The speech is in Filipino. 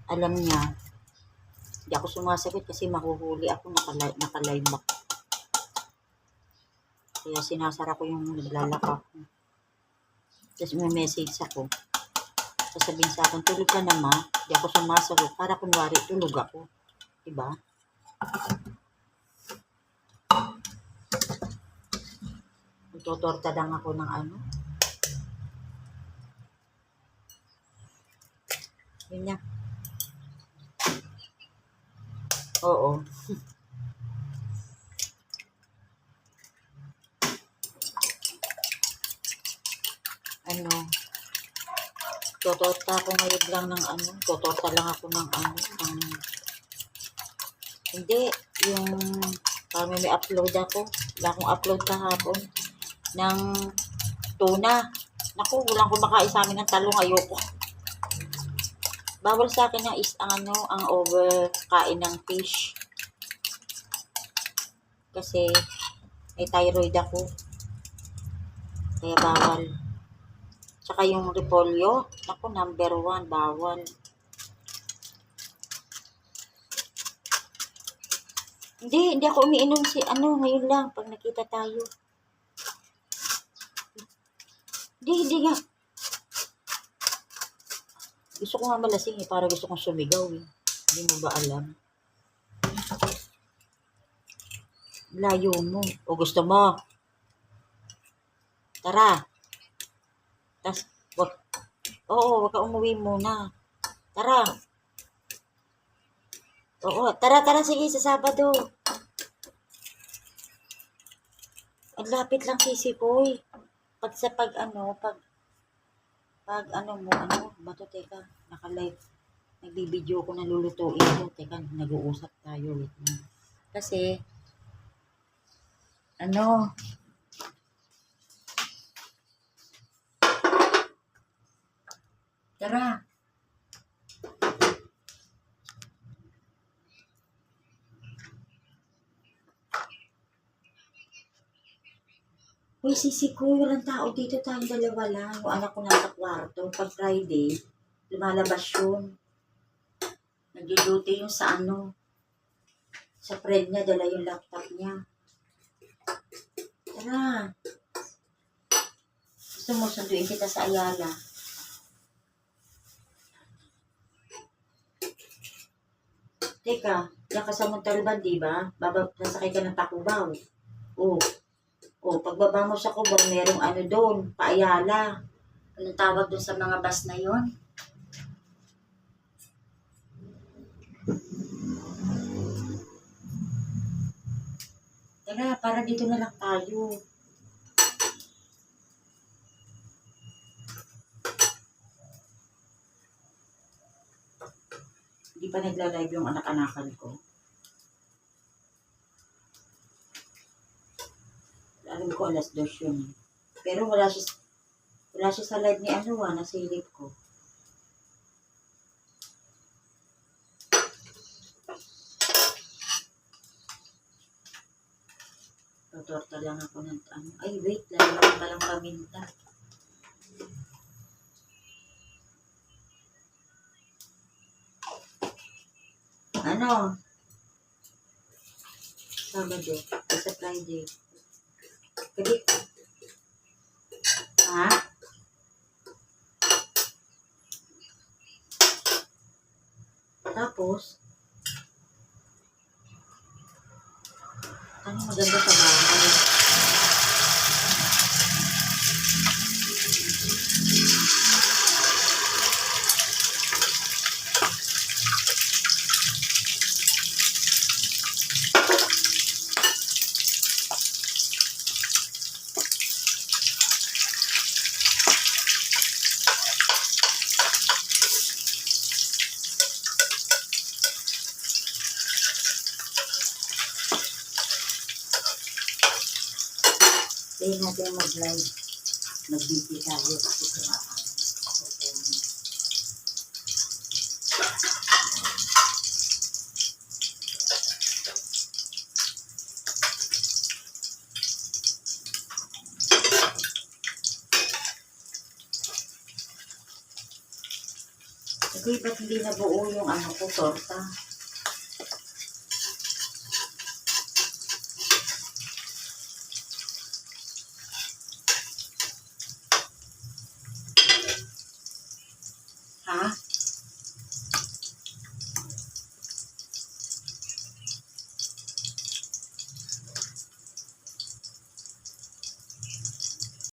alam niya, hindi ako sumasagot kasi mahuhuli ako, naka-live ako. Kaya sinasara ko yung naglalaka ko. Tapos may message ako. Sasabihin sa akin, tulog ka na ma. Hindi ako sumasagot. Para kunwari, tulog ako. Diba? Tutorta lang ako ng ano. Yun niya. Oo. Ano. Tutorta ako ngayon lang ng ano. Tutorta lang ako ng ano. Hindi. Yung kami may upload ako. Wala akong upload kahapon. Ng tuna. Naku, walang kumakain sa amin ng talong. Ayoko. Bawal sa akin ang overkain ng fish. Kasi may thyroid ako. Kaya bawal. Tsaka yung repolyo, naku, number 1, bawal. Hindi ako umiinom ngayon lang, pag nakita tayo. Hindi nga. Gusto ko nga malasing para gusto kong sumigaw eh. Hindi mo ba alam? Layo mo. O gusto mo? Tara. Wag ka umuwi muna. Tara. Oo, tara, sige, sa Sabado. Ang lapit lang, Sisipoy. Pag bato, teka, naka-live. Nagbibideo ko, nalulutuin ko. Teka, nag-uusap tayo. Wait na. Kasi, tara. Uy, Sisipoy, walang tao dito, tayong dalawa lang. Yung anak ko nasa kwarto. Pag Friday, lumalabas yun. Nag-duty yung sa friend niya, dala yung laptop niya. Tara. Gusto mo, sunduin kita sa Ayala. Teka, yan ka sa Montalban, diba? Sasakay ka ng Tacubaw. Pagbaba mo sa Cubao, merong doon, pa-Ayala. Anong tawag doon sa mga bus na yon? Tara, para dito na lang tayo. Hindi pa nagla-live yung anak-anakan ko. Alam ko, 2:00 yun. Pero wala siya sa live ni nasilip ko. Tutorta lang ako ng Ay, wait, lalagyan pa lang paminta. Sabado, sa Friday. Gabi. Ha? Tapos, maganda sa bahay? Kaya natin mag-live. Mag-busy tayo kasi Hindi, ba't hindi nabuo yung ano ko, torta? Ha?